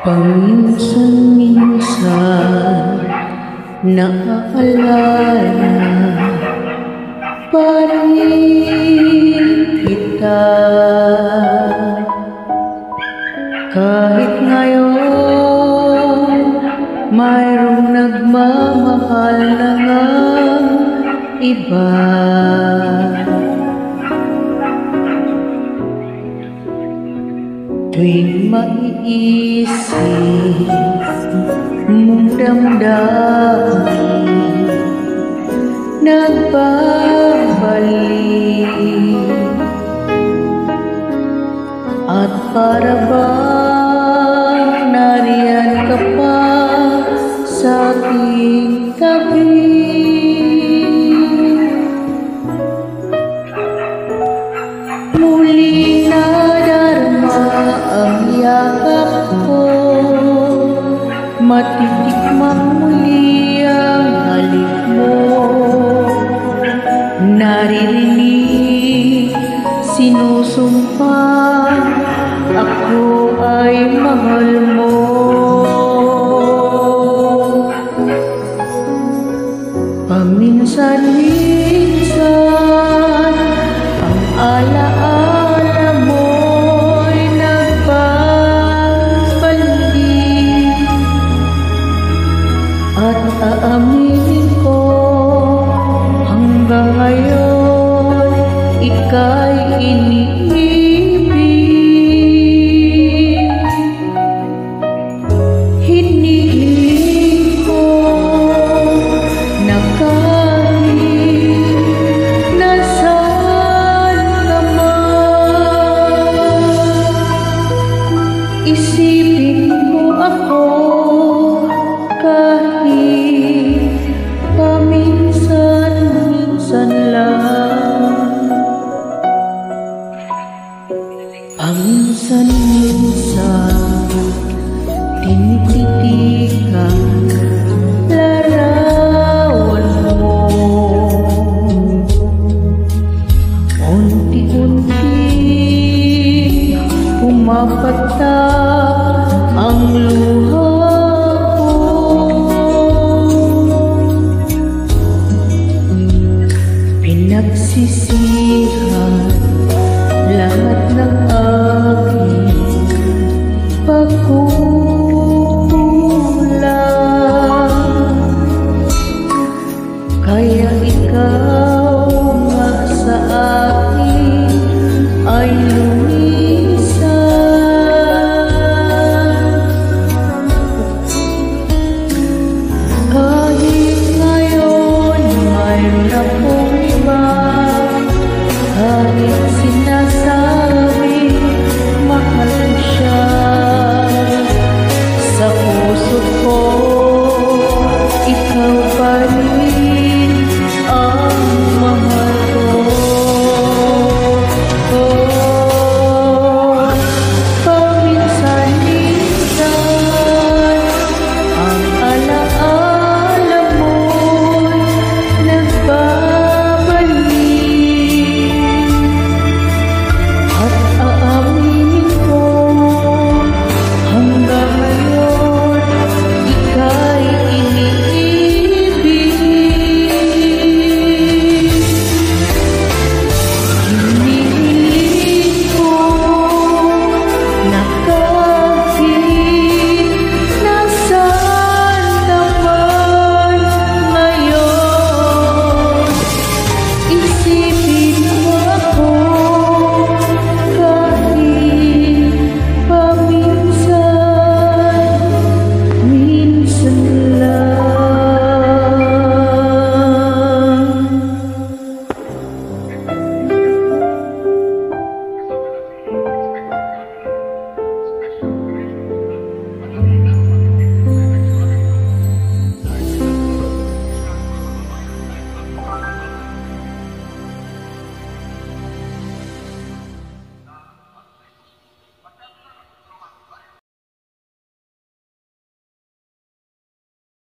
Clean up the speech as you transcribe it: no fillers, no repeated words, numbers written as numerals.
Paminsan-minsan naaalala pa rin kita, kahit ngayon mayroong nagmamahal na ngang iba. Tuwing maiisip mong damdamin nagbabalik, at para bang nariyan ka pa sa aking tabi. Muli nadarama ang yakap ko, matitikmang muli ang halik mo. Naririnig, sinusumpa, ako ay mahal mo. Paminsan-minsan ang alaala mo'y nagbabalik, at aaminin ko hanggang ngayon ika'y iniibig. Hinihiling ko na kahit nasaan ka man, isipin mo ako kahit paminsan-minsan lang. Paminsan-minsan tinititig ang larawan mo, unti-unti pumapatak ang luha.